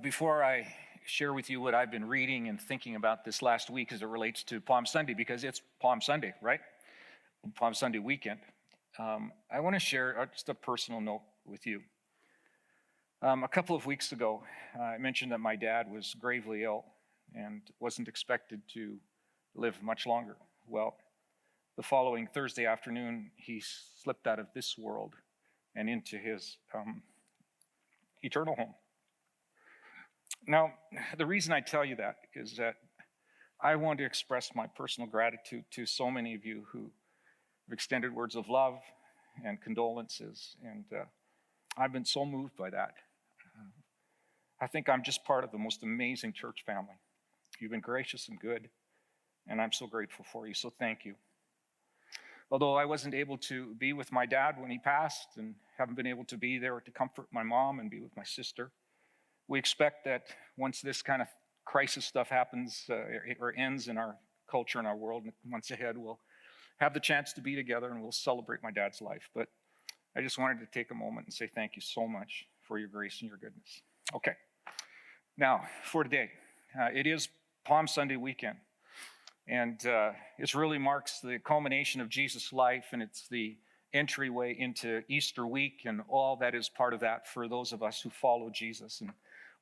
Before I share with you what I've been reading and thinking about this last week as it relates to Palm Sunday, because it's Palm Sunday, right? Palm Sunday weekend, I want to share just a personal note with you. A couple of weeks ago, I mentioned that my dad was gravely ill and wasn't expected to live much longer. Well, the following Thursday afternoon, he slipped out of this world and into his eternal home. Now, the reason I tell you that is that I want to express my personal gratitude to so many of you who have extended words of love and condolences, and I've been so moved by that. I think I'm just part of the most amazing church family. You've been gracious and good, and I'm so grateful for you, so thank you. Although I wasn't able to be with my dad when he passed and haven't been able to be there to comfort my mom and be with my sister, we expect that once this kind of crisis stuff happens or ends in our culture and our world, months ahead, we'll have the chance to be together and we'll celebrate my dad's life. But I just wanted to take a moment and say thank you so much for your grace and your goodness. Okay, now for today, it is Palm Sunday weekend. And it really marks the culmination of Jesus' life, and it's the entryway into Easter week and all that is part of that for those of us who follow Jesus. And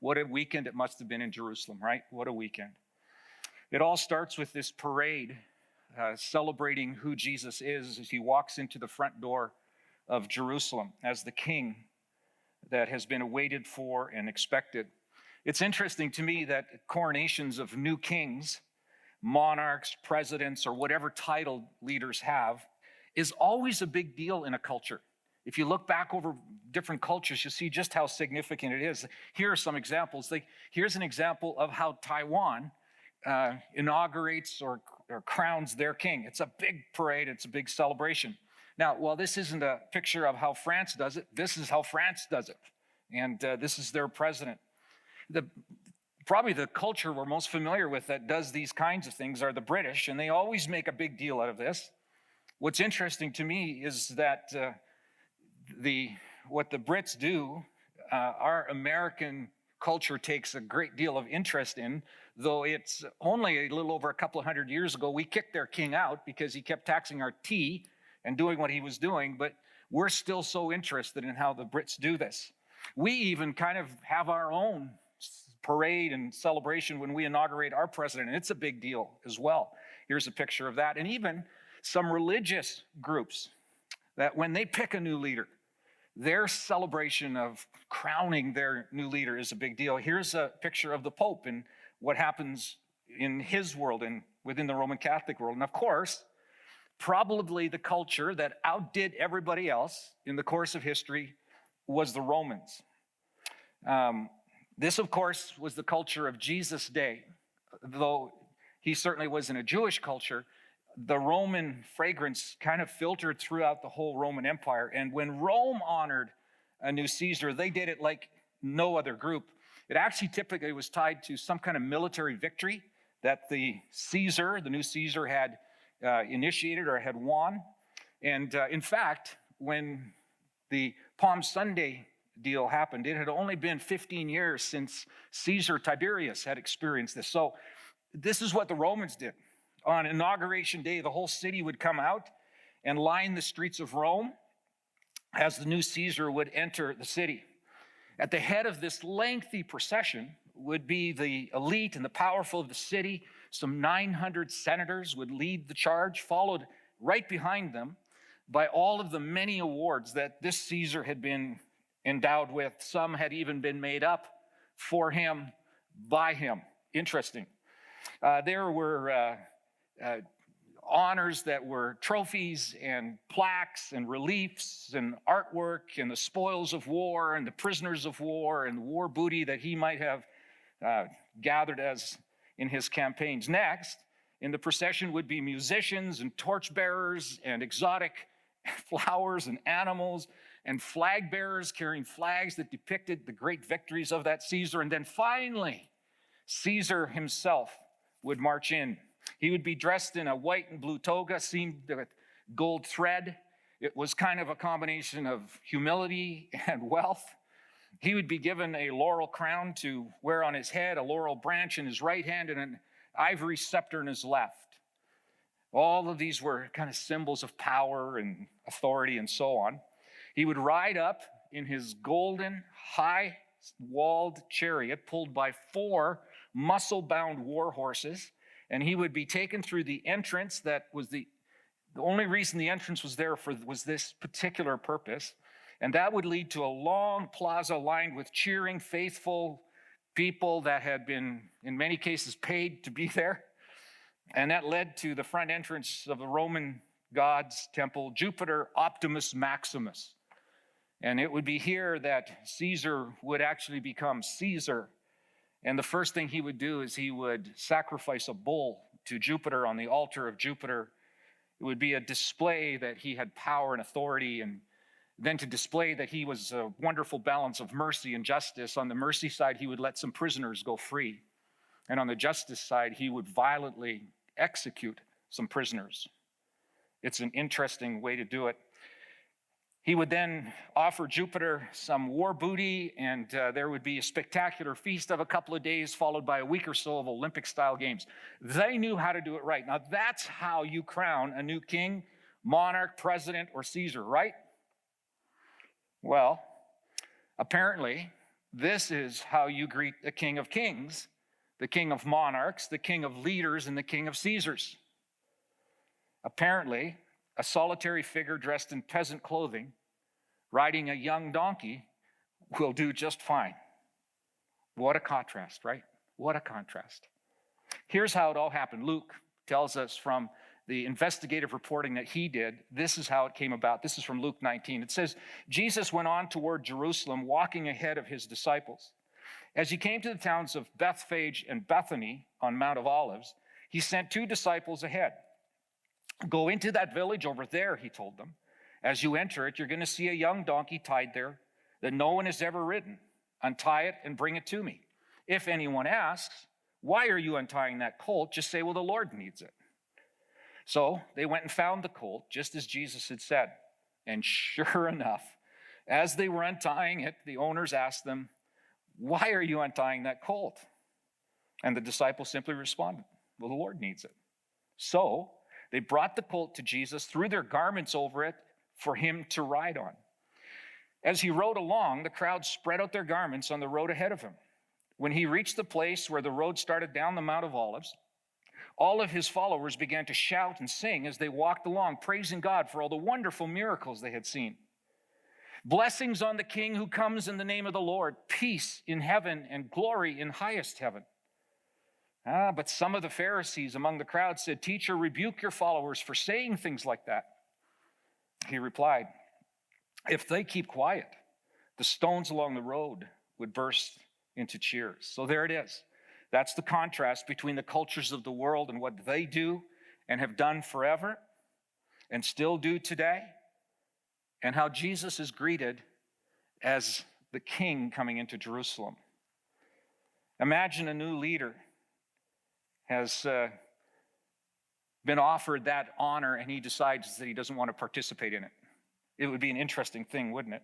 what a weekend it must have been in Jerusalem, right? What a weekend. It all starts with this parade celebrating who Jesus is as he walks into the front door of Jerusalem as the king that has been awaited for and expected. It's interesting to me that coronations of new kings, monarchs, presidents, or whatever title leaders have, is always a big deal in a culture. If you look back over different cultures, you see just how significant it is. Here are some examples. Here's an example of how Taiwan inaugurates or crowns their king. It's a big parade. It's a big celebration. Now, while this isn't a picture of how France does it, this is how France does it. And this is their president. Probably the culture we're most familiar with that does these kinds of things are the British, and they always make a big deal out of this. What's interesting to me is that what the Brits do, our American culture takes a great deal of interest in, though it's only a little over a couple of hundred years ago, we kicked their king out because he kept taxing our tea and doing what he was doing, but we're still so interested in how the Brits do this. We even kind of have our own parade and celebration when we inaugurate our president, and it's a big deal as well. Here's a picture of that. And even some religious groups that when they pick a new leader, their celebration of crowning their new leader is a big deal. Here's a picture of the Pope and what happens in his world and within the Roman Catholic world. And of course, probably the culture that outdid everybody else in the course of history was the Romans. This, of course, was the culture of Jesus' day. Though he certainly was in a Jewish culture, the Roman fragrance kind of filtered throughout the whole Roman Empire. And when Rome honored a new Caesar, they did it like no other group. It actually typically was tied to some kind of military victory that the new Caesar had initiated or had won. And in fact, when the Palm Sunday deal happened, it had only been 15 years since Caesar Tiberius had experienced this. So this is what the Romans did. On Inauguration Day, the whole city would come out and line the streets of Rome as the new Caesar would enter the city. At the head of this lengthy procession would be the elite and the powerful of the city. Some 900 senators would lead the charge, followed right behind them by all of the many awards that this Caesar had been endowed with. Some had even been made up for him, by him. Interesting. There were honors that were trophies and plaques and reliefs and artwork and the spoils of war and the prisoners of war and war booty that he might have gathered as in his campaigns. Next, in the procession would be musicians and torchbearers and exotic flowers and animals and flag bearers carrying flags that depicted the great victories of that Caesar. And then finally, Caesar himself would march in. He would be dressed in a white and blue toga, seamed with gold thread. It was kind of a combination of humility and wealth. He would be given a laurel crown to wear on his head, a laurel branch in his right hand, and an ivory scepter in his left. All of these were kind of symbols of power and authority and so on. He would ride up in his golden, high-walled chariot pulled by 4 muscle-bound war horses, and he would be taken through the entrance that was the only reason the entrance was there was this particular purpose. And that would lead to a long plaza lined with cheering, faithful people that had been, in many cases, paid to be there. And that led to the front entrance of the Roman god's temple, Jupiter Optimus Maximus. And it would be here that Caesar would actually become Caesar. And the first thing he would do is he would sacrifice a bull to Jupiter on the altar of Jupiter. It would be a display that he had power and authority, and then to display that he was a wonderful balance of mercy and justice. On the mercy side, he would let some prisoners go free. And on the justice side, he would violently execute some prisoners. It's an interesting way to do it. He would then offer Jupiter some war booty, and there would be a spectacular feast of a couple of days, followed by a week or so of Olympic-style games. They knew how to do it right. Now, that's how you crown a new king, monarch, president, or Caesar, right? Well, apparently, this is how you greet the King of Kings, the King of Monarchs, the King of Leaders, and the King of Caesars. Apparently, a solitary figure dressed in peasant clothing, riding a young donkey, will do just fine. What a contrast, right? What a contrast. Here's how it all happened. Luke tells us from the investigative reporting that he did, this is how it came about. This is from Luke 19. It says, Jesus went on toward Jerusalem, walking ahead of his disciples. As he came to the towns of Bethphage and Bethany on Mount of Olives, he sent 2 disciples ahead. Go into that village over there, he told them. As you enter it, you're going to see a young donkey tied there that no one has ever ridden. Untie it and bring it to me. If anyone asks, why are you untying that colt? Just say, well, the Lord needs it. So they went and found the colt, just as Jesus had said. And sure enough, as they were untying it, the owners asked them, why are you untying that colt? And the disciples simply responded, well, the Lord needs it. So they brought the colt to Jesus, threw their garments over it for him to ride on. As he rode along, the crowd spread out their garments on the road ahead of him. When he reached the place where the road started down the Mount of Olives, all of his followers began to shout and sing as they walked along, praising God for all the wonderful miracles they had seen. Blessings on the King who comes in the name of the Lord, peace in heaven and glory in highest heaven. But some of the Pharisees among the crowd said, Teacher, rebuke your followers for saying things like that. He replied, if they keep quiet, the stones along the road would burst into cheers. So there it is. That's the contrast between the cultures of the world and what they do and have done forever and still do today, and how Jesus is greeted as the king coming into Jerusalem. Imagine a new leader has been offered that honor and he decides that he doesn't want to participate in it. It would be an interesting thing, wouldn't it?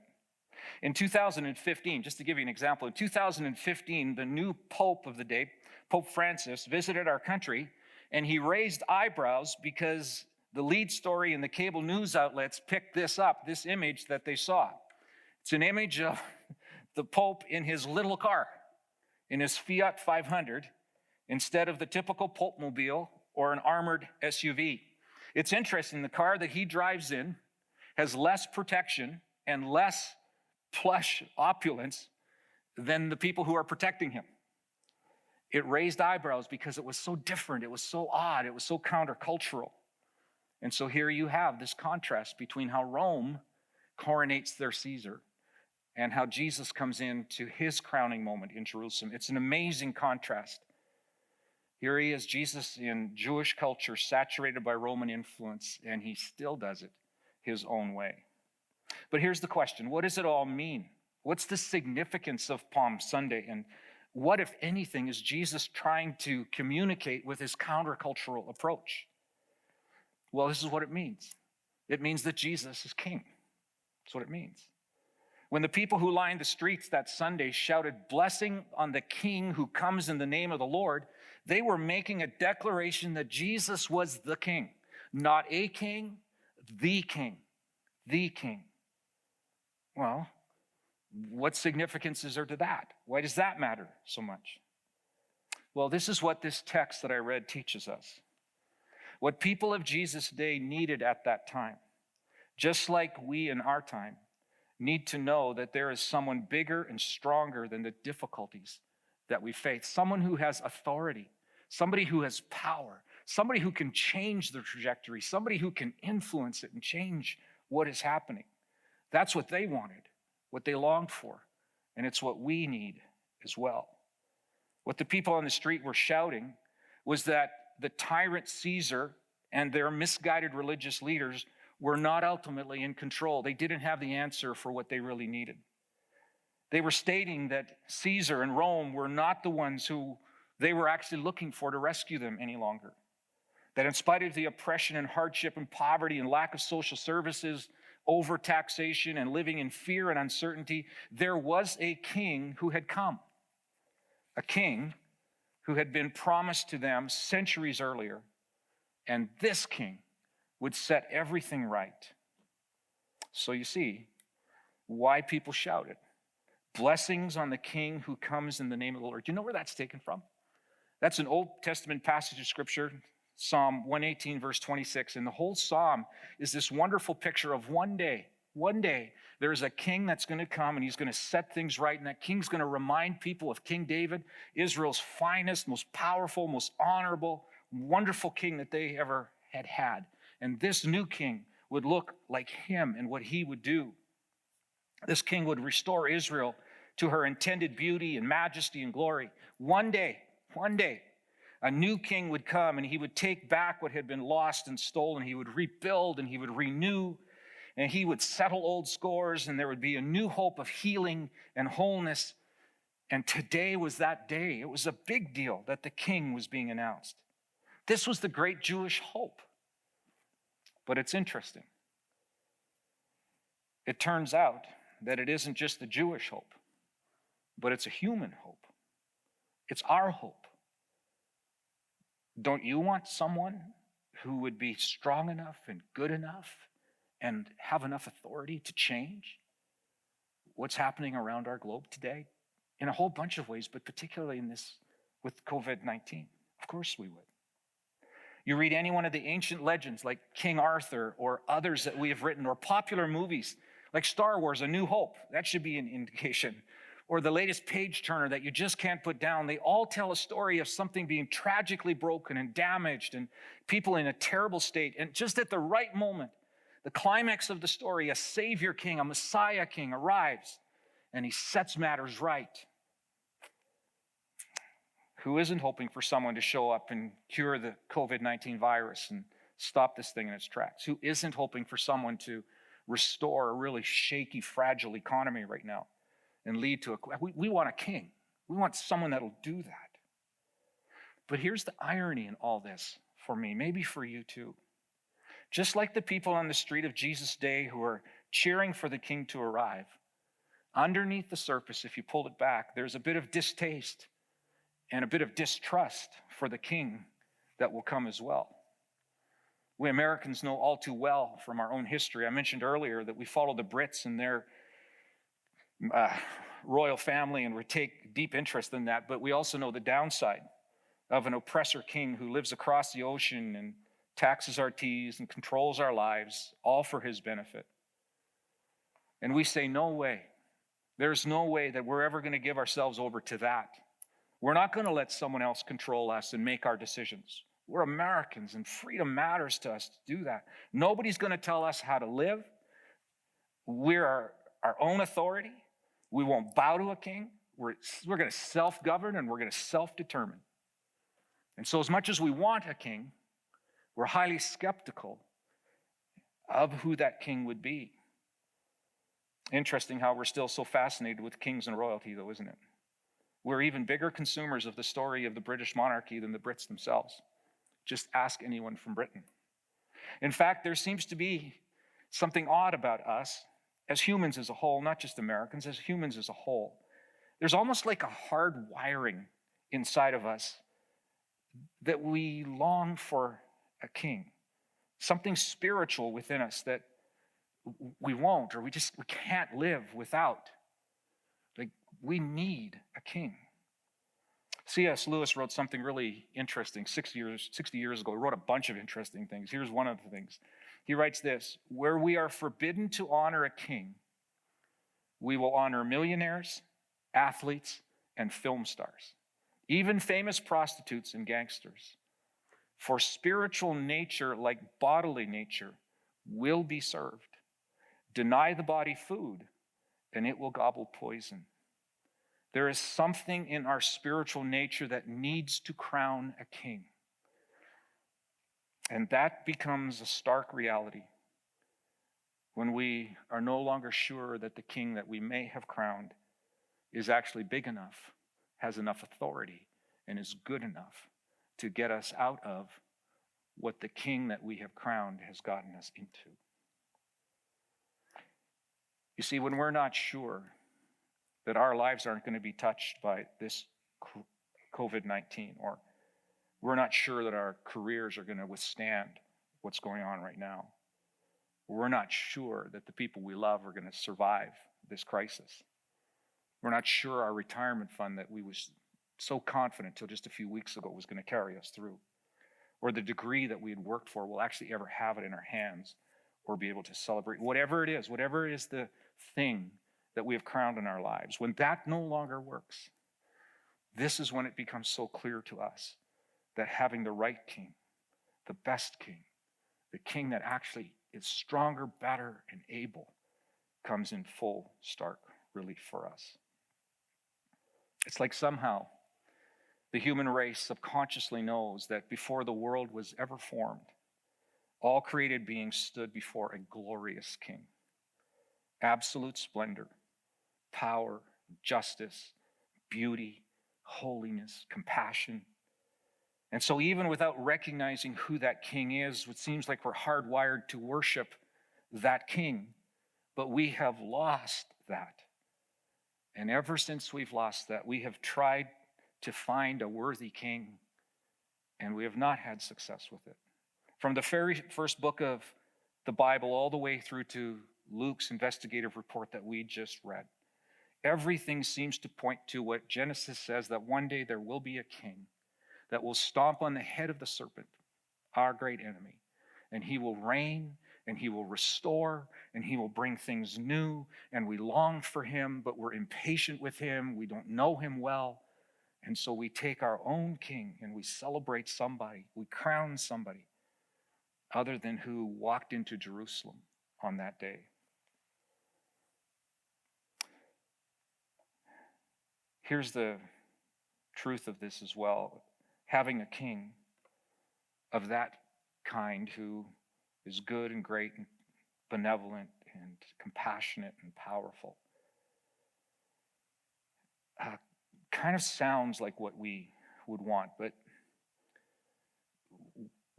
In 2015, just to give you an example, in 2015, the new Pope of the day, Pope Francis, visited our country, and he raised eyebrows because the lead story in the cable news outlets picked this up, this image that they saw. It's an image of the Pope in his little car, in his Fiat 500, instead of the typical Pope-mobile or an armored SUV. It's interesting, the car that he drives in has less protection and less plush opulence than the people who are protecting him. It raised eyebrows because it was so different, it was so odd, it was so countercultural. And so here you have this contrast between how Rome coronates their Caesar and how Jesus comes into his crowning moment in Jerusalem. It's an amazing contrast. Here he is, Jesus in Jewish culture, saturated by Roman influence, and he still does it his own way. But here's the question, what does it all mean? What's the significance of Palm Sunday? And what, if anything, is Jesus trying to communicate with his countercultural approach? Well, this is what it means. It means that Jesus is king. That's what it means. When the people who lined the streets that Sunday shouted, "Blessing on the King who comes in the name of the Lord," they were making a declaration that Jesus was the King. Not a king, the King. The King. Well, what significance is there to that? Why does that matter so much? Well, this is what this text that I read teaches us. What people of Jesus' day needed at that time, just like we in our time, need to know that there is someone bigger and stronger than the difficulties that we face. Someone who has authority, somebody who has power, somebody who can change the trajectory, somebody who can influence it and change what is happening. That's what they wanted, what they longed for, and it's what we need as well. What the people on the street were shouting was that the tyrant Caesar and their misguided religious leaders were not ultimately in control. They didn't have the answer for what they really needed. They were stating that Caesar and Rome were not the ones who they were actually looking for to rescue them any longer. That in spite of the oppression and hardship and poverty and lack of social services, overtaxation and living in fear and uncertainty, there was a king who had come. A king who had been promised to them centuries earlier. And this king would set everything right. So you see why people shouted, "Blessings on the King who comes in the name of the Lord." Do you know where that's taken from? That's an Old Testament passage of Scripture, Psalm 118, verse 26. And the whole psalm is this wonderful picture of one day, there is a king that's going to come and he's going to set things right. And that king's going to remind people of King David, Israel's finest, most powerful, most honorable, wonderful king that they ever had. And this new king would look like him and what he would do. This king would restore Israel to her intended beauty and majesty and glory. One day, a new king would come and he would take back what had been lost and stolen. He would rebuild and he would renew and he would settle old scores, and there would be a new hope of healing and wholeness. And today was that day. It was a big deal that the king was being announced. This was the great Jewish hope. But it's interesting. It turns out that it isn't just the Jewish hope, but it's a human hope. It's our hope. Don't you want someone who would be strong enough and good enough and have enough authority to change what's happening around our globe today? In a whole bunch of ways, but particularly in this with COVID-19. Of course we would. You read any one of the ancient legends like King Arthur or others that we have written, or popular movies like Star Wars, A New Hope. That should be an indication. Or the latest page turner that you just can't put down. They all tell a story of something being tragically broken and damaged and people in a terrible state. And just at the right moment, the climax of the story, a Savior King, a Messiah King arrives and he sets matters right. Who isn't hoping for someone to show up and cure the COVID-19 virus and stop this thing in its tracks? Who isn't hoping for someone to restore a really shaky, fragile economy right now and lead to we want a king. We want someone that'll do that. But here's the irony in all this for me, maybe for you too. Just like the people on the street of Jesus' day who are cheering for the king to arrive, underneath the surface, if you pulled it back, there's a bit of distaste and a bit of distrust for the king that will come as well. We Americans know all too well from our own history. I mentioned earlier that we follow the Brits and their royal family, and we take deep interest in that, but we also know the downside of an oppressor king who lives across the ocean and taxes our teas and controls our lives, all for his benefit. And we say, no way. There's no way that we're ever going to give ourselves over to that. We're not going to let someone else control us and make our decisions. We're Americans, and freedom matters to us to do that. Nobody's going to tell us how to live. We're our own authority. We won't bow to a king. We're going to self-govern, and we're going to self-determine. And so as much as we want a king, we're highly skeptical of who that king would be. Interesting how we're still so fascinated with kings and royalty, though, isn't it? We're even bigger consumers of the story of the British monarchy than the Brits themselves. Just ask anyone from Britain. In fact, there seems to be something odd about us as humans as a whole, not just Americans, as humans as a whole, there's almost like a hard wiring inside of us that we long for a king, something spiritual within us that we won't, or we can't live without. Like, we need a king. C.S. Lewis wrote something really interesting 60 years ago. He wrote a bunch of interesting things. Here's one of the things. He writes this: where we are forbidden to honor a king, we will honor millionaires, athletes, and film stars, even famous prostitutes and gangsters. For spiritual nature, like bodily nature, will be served. Deny the body food, and it will gobble poison. There is something in our spiritual nature that needs to crown a king. And that becomes a stark reality when we are no longer sure that the king that we may have crowned is actually big enough, has enough authority, and is good enough to get us out of what the king that we have crowned has gotten us into. You see, when we're not sure that our lives aren't going to be touched by this COVID-19, or we're not sure that our careers are going to withstand what's going on right now, we're not sure that the people we love are going to survive this crisis. We're not sure our retirement fund that we was so confident till just a few weeks ago was going to carry us through, or the degree that we had worked for will actually ever have it in our hands or be able to celebrate. Whatever it is the thing that we have crowned in our lives, when that no longer works, this is when it becomes so clear to us that having the right king, the best king, the king that actually is stronger, better, and able, comes in full, stark relief for us. It's like somehow the human race subconsciously knows that before the world was ever formed, all created beings stood before a glorious king. Absolute splendor, power, justice, beauty, holiness, compassion. And so even without recognizing who that king is, it seems like we're hardwired to worship that king, but we have lost that. And ever since we've lost that, we have tried to find a worthy king, and we have not had success with it. From the very first book of the Bible all the way through to Luke's investigative report that we just read, everything seems to point to what Genesis says, that one day there will be a king that will stomp on the head of the serpent, our great enemy, and he will reign, and he will restore, and he will bring things new, and we long for him, but we're impatient with him. We don't know him well, and so we take our own king and we celebrate somebody, we crown somebody other than who walked into Jerusalem on that day. Here's the truth of this as well. Having a king of that kind who is good and great and benevolent and compassionate and powerful kind of sounds like what we would want, but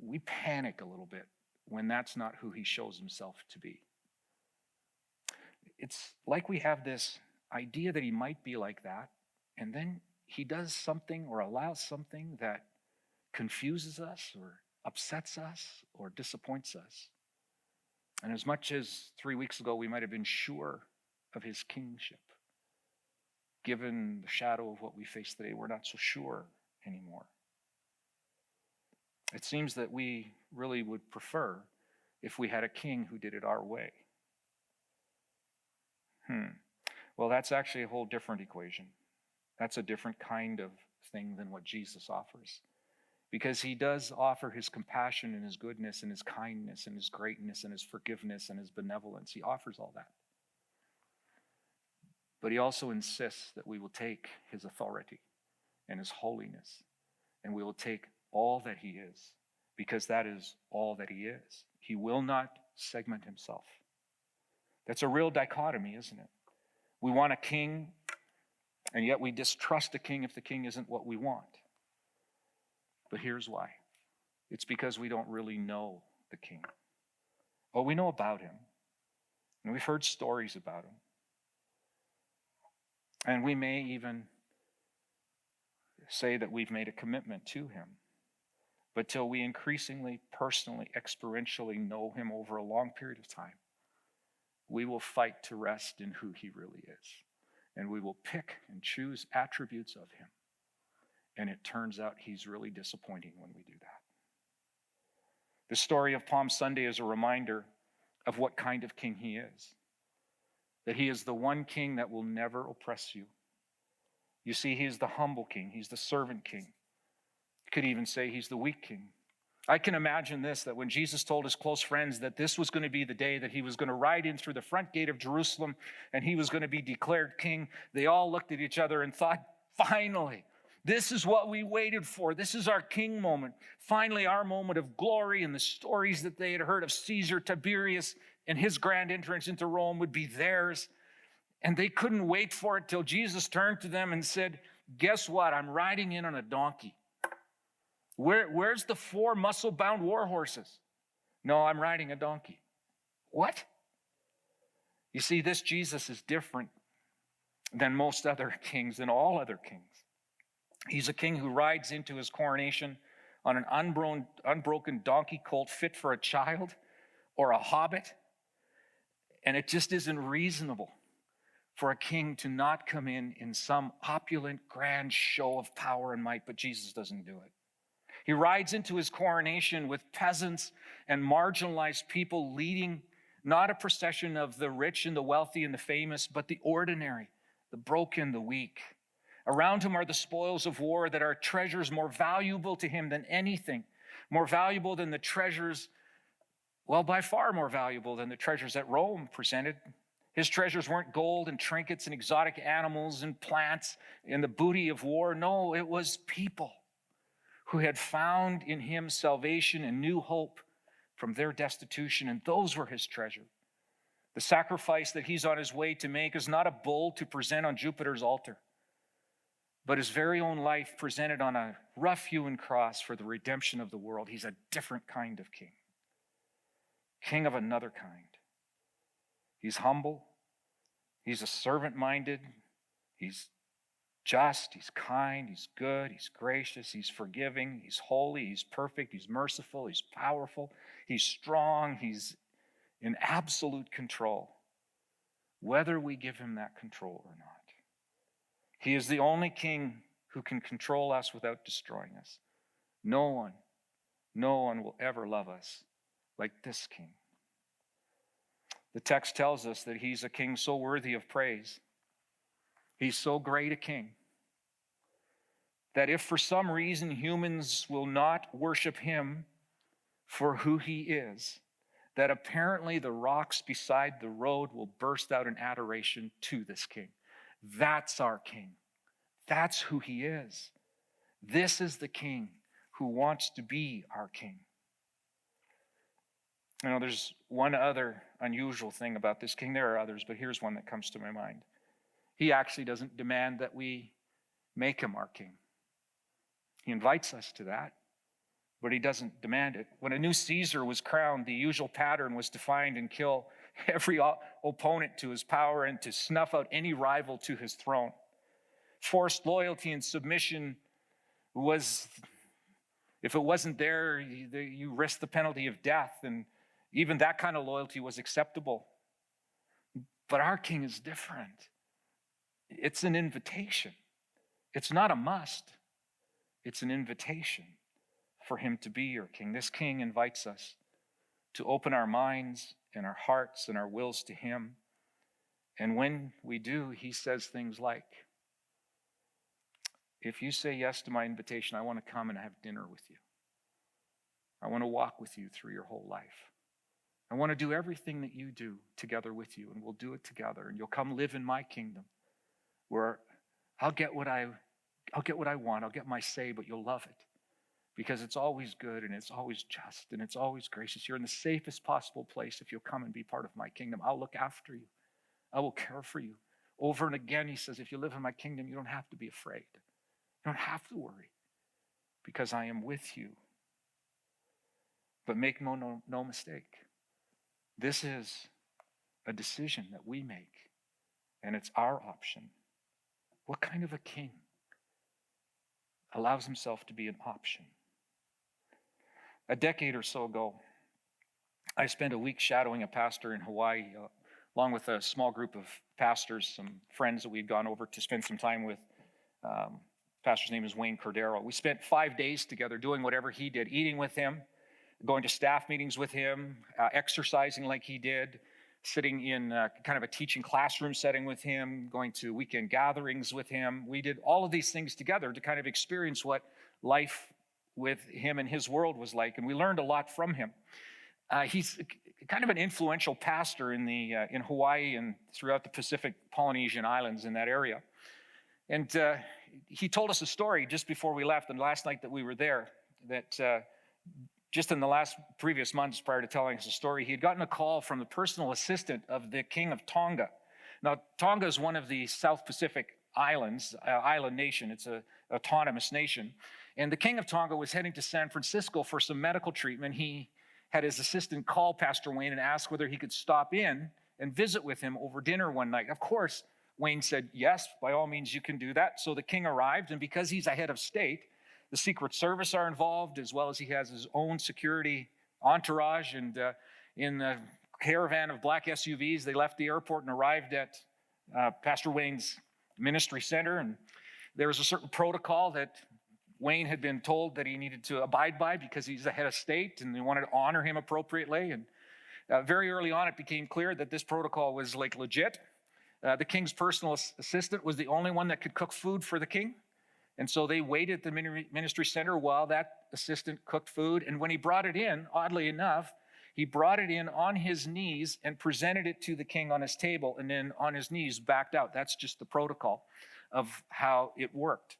we panic a little bit when that's not who he shows himself to be. It's like we have this idea that he might be like that, and then he does something or allows something that confuses us or upsets us or disappoints us. And as much as 3 weeks ago we might have been sure of his kingship, given the shadow of what we face today, we're not so sure anymore. It seems that we really would prefer if we had a king who did it our way. Well, that's actually a whole different equation. That's a different kind of thing than what Jesus offers. Because he does offer his compassion and his goodness and his kindness and his greatness and his forgiveness and his benevolence. He offers all that. But he also insists that we will take his authority and his holiness, and we will take all that he is, because that is all that he is. He will not segment himself. That's a real dichotomy, isn't it? We want a king, and yet we distrust a king if the king isn't what we want. But here's why. It's because we don't really know the king. Well, we know about him. And we've heard stories about him. And we may even say that we've made a commitment to him. But till we increasingly, personally, experientially know him over a long period of time, we will fight to rest in who he really is. And we will pick and choose attributes of him. And it turns out he's really disappointing when we do that. The story of Palm Sunday is a reminder of what kind of king he is. That he is the one king that will never oppress you. You see, he is the humble king. He's the servant king. You could even say he's the weak king. I can imagine this, that when Jesus told his close friends that this was going to be the day that he was going to ride in through the front gate of Jerusalem and he was going to be declared king, they all looked at each other and thought, finally, this is what we waited for. This is our king moment. Finally, our moment of glory, and the stories that they had heard of Caesar Tiberius and his grand entrance into Rome would be theirs. And they couldn't wait for it till Jesus turned to them and said, guess what? I'm riding in on a donkey. Where's the 4 muscle-bound war horses? No, I'm riding a donkey. What? You see, this Jesus is different than most other kings, than all other kings. He's a king who rides into his coronation on an unbroken donkey colt fit for a child or a hobbit. And it just isn't reasonable for a king to not come in some opulent, grand show of power and might, but Jesus doesn't do it. He rides into his coronation with peasants and marginalized people leading not a procession of the rich and the wealthy and the famous, but the ordinary, the broken, the weak. Around him are the spoils of war that are treasures more valuable to him than anything, more valuable than the treasures, well, by far more valuable than the treasures that Rome presented. His treasures weren't gold and trinkets and exotic animals and plants and the booty of war. No, it was people who had found in him salvation and new hope from their destitution, and those were his treasure. The sacrifice that he's on his way to make is not a bull to present on Jupiter's altar, but his very own life presented on a rough-hewn cross for the redemption of the world. He's a different kind of king, king of another kind. He's humble, he's a servant-minded, he's just, he's kind, he's good, he's gracious, he's forgiving, he's holy, he's perfect, he's merciful, he's powerful, he's strong, he's in absolute control, whether we give him that control or not. He is the only king who can control us without destroying us. No one will ever love us like this king. The text tells us that he's a king so worthy of praise. He's so great a king that if for some reason humans will not worship him for who he is, that apparently the rocks beside the road will burst out in adoration to this king. That's our king. That's who he is. This is the king who wants to be our king. You know, there's one other unusual thing about this king. There are others, but here's one that comes to my mind. He actually doesn't demand that we make him our king. He invites us to that, but he doesn't demand it. When a new Caesar was crowned, the usual pattern was to find and kill every opponent to his power and to snuff out any rival to his throne. Forced loyalty and submission was, if it wasn't there, you risked the penalty of death, and even that kind of loyalty was acceptable. But our king is different. It's an invitation. It's not a must. It's an invitation for him to be your king. This king invites us to open our minds and our hearts and our wills to him. And when we do, he says things like, if you say yes to my invitation, I want to come and have dinner with you. I want to walk with you through your whole life. I want to do everything that you do together with you, and we'll do it together. And you'll come live in my kingdom where I'll get what I want. I'll get my say, but you'll love it because it's always good and it's always just and it's always gracious. You're in the safest possible place if you'll come and be part of my kingdom. I'll look after you. I will care for you. Over and again, he says, if you live in my kingdom, you don't have to be afraid. You don't have to worry because I am with you. But make no mistake. This is a decision that we make, and it's our option. What kind of a king allows himself to be an option? A decade or so ago, I spent a week shadowing a pastor in Hawaii, along with a small group of pastors, some friends that we'd gone over to spend some time with. Pastor's name is Wayne Cordero. We spent 5 days together doing whatever he did, eating with him, going to staff meetings with him, exercising like he did, sitting in kind of a teaching classroom setting with him, going to weekend gatherings with him. We did all of these things together to kind of experience what life with him and his world was like, and we learned a lot from him. He's kind of an influential pastor in Hawaii and throughout the Pacific Polynesian Islands in that area. And he told us a story just before we left, and last night that we were there, that just in the previous months prior to telling us the story, he had gotten a call from the personal assistant of the King of Tonga. Now, Tonga is one of the South Pacific islands, island nation. It's an autonomous nation. And the King of Tonga was heading to San Francisco for some medical treatment. He had his assistant call Pastor Wayne and ask whether he could stop in and visit with him over dinner one night. Of course, Wayne said, yes, by all means, you can do that. So the king arrived, and because he's a head of state, the Secret Service are involved, as well as he has his own security entourage. And in the caravan of black SUVs, they left the airport and arrived at Pastor Wayne's ministry center. And there was a certain protocol that Wayne had been told that he needed to abide by because he's the head of state, and they wanted to honor him appropriately. And very early on, it became clear that this protocol was like legit. The king's personal assistant was the only one that could cook food for the king. And so they waited at the ministry center while that assistant cooked food. And when he brought it in, oddly enough, he brought it in on his knees and presented it to the king on his table, and then on his knees backed out. That's just the protocol of how it worked.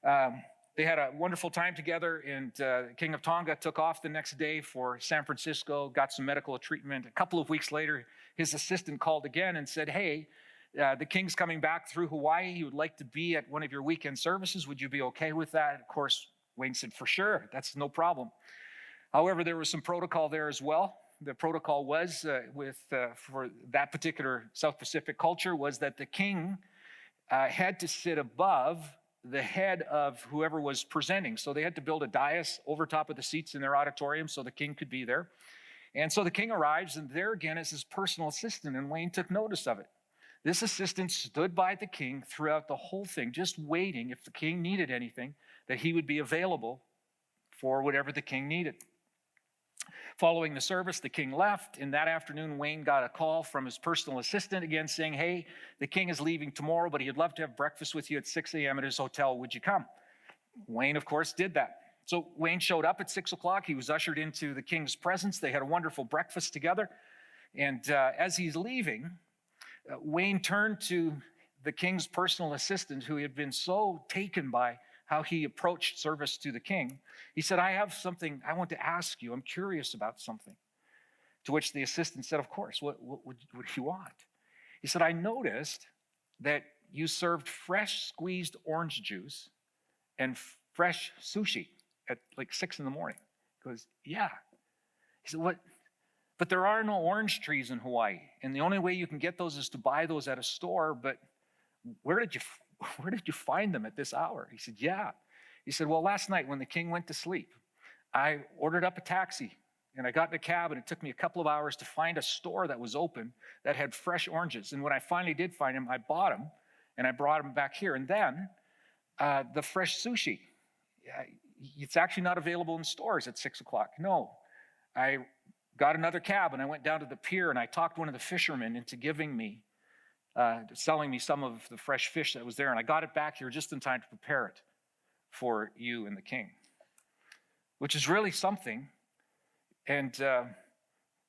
They had a wonderful time together, and King of Tonga took off the next day for San Francisco, got some medical treatment. A couple of weeks later, his assistant called again and said, hey, the king's coming back through Hawaii. He would like to be at one of your weekend services. Would you be okay with that? Of course, Wayne said, for sure, that's no problem. However, there was some protocol there as well. The protocol was for that particular South Pacific culture was that the king had to sit above the head of whoever was presenting. So they had to build a dais over top of the seats in their auditorium so the king could be there. And so the king arrives, and there again is his personal assistant, and Wayne took notice of it. This assistant stood by the king throughout the whole thing, just waiting if the king needed anything, that he would be available for whatever the king needed. Following the service, the king left, and that afternoon, Wayne got a call from his personal assistant again saying, hey, the king is leaving tomorrow, but he'd love to have breakfast with you at 6 a.m. at his hotel. Would you come? Wayne, of course, did that. So Wayne showed up at 6 o'clock. He was ushered into the king's presence. They had a wonderful breakfast together. And as he's leaving, Wayne turned to the king's personal assistant, who had been so taken by how he approached service to the king. He said, I have something I want to ask you. I'm curious about something. To which the assistant said, of course, what would you want? He said, I noticed that you served fresh squeezed orange juice and fresh sushi at like 6 in the morning. He goes, yeah. He said, what? But there are no orange trees in Hawaii. And the only way you can get those is to buy those at a store. But where did you find them at this hour? He said, yeah. He said, well, last night when the king went to sleep, I ordered up a taxi and I got in a cab, and it took me a couple of hours to find a store that was open that had fresh oranges. And when I finally did find them, I bought them and I brought them back here. And then the fresh sushi, it's actually not available in stores at 6 o'clock. No, I got another cab and I went down to the pier and I talked one of the fishermen into selling me some of the fresh fish that was there. And I got it back here just in time to prepare it for you and the king, which is really something. And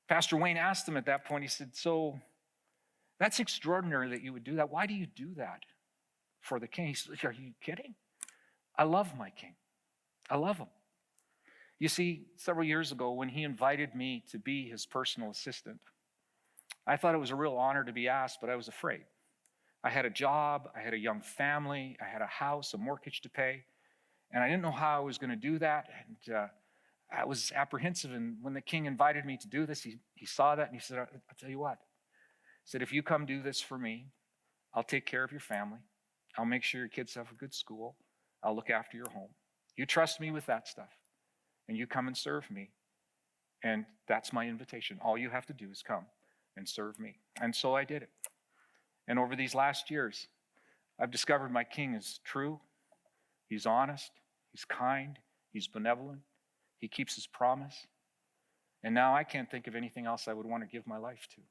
Pastor Wayne asked him at that point, he said, so that's extraordinary that you would do that. Why do you do that for the king? He said, are you kidding? I love my king. I love him. You see, several years ago when he invited me to be his personal assistant, I thought it was a real honor to be asked, but I was afraid. I had a job, I had a young family, I had a house, a mortgage to pay, and I didn't know how I was going to do that. And I was apprehensive. And when the king invited me to do this, he saw that and he said, I'll tell you what, said, if you come do this for me, I'll take care of your family. I'll make sure your kids have a good school. I'll look after your home. You trust me with that stuff, and you come and serve me. And that's my invitation. All you have to do is come and serve me. And so I did it. And over these last years, I've discovered my King is true. He's honest. He's kind. He's benevolent. He keeps his promise. And now I can't think of anything else I would want to give my life to.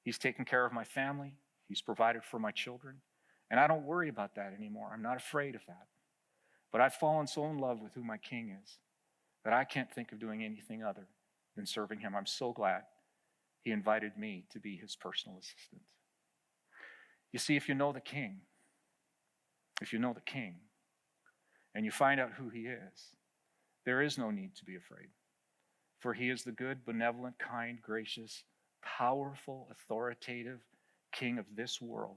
He's taken care of my family. He's provided for my children. And I don't worry about that anymore. I'm not afraid of that. But I've fallen so in love with who my King is that I can't think of doing anything other than serving him. I'm so glad he invited me to be his personal assistant. You see, if you know the King, and you find out who he is, there is no need to be afraid. For he is the good, benevolent, kind, gracious, powerful, authoritative King of this world.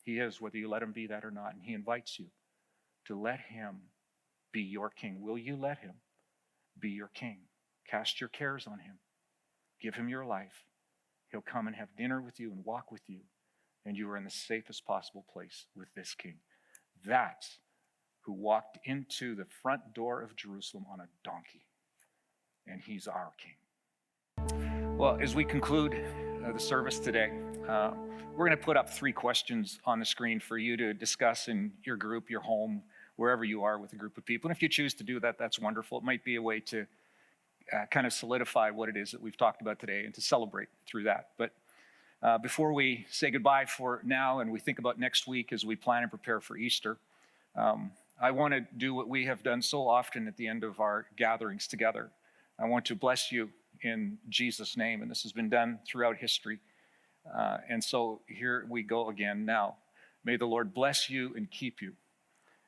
He is, whether you let him be that or not. And he invites you to let him be your King. Will you let him be your King? Cast your cares on him. Give him your life. He'll come and have dinner with you and walk with you. And you are in the safest possible place with this King. That's who walked into the front door of Jerusalem on a donkey. And he's our King. Well, as we conclude the service today, we're going to put up 3 questions on the screen for you to discuss in your group, your home, wherever you are with a group of people. And if you choose to do that, that's wonderful. It might be a way to kind of solidify what it is that we've talked about today and to celebrate through that. But before we say goodbye for now and we think about next week as we plan and prepare for Easter, I want to do what we have done so often at the end of our gatherings together. I want to bless you in Jesus' name, and this has been done throughout history. And so here we go again now. May the Lord bless you and keep you.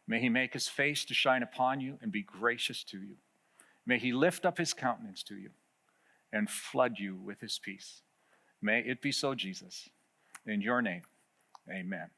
May he make his face to shine upon you and be gracious to you. May he lift up his countenance to you and flood you with his peace. May it be so, Jesus. In your name, amen.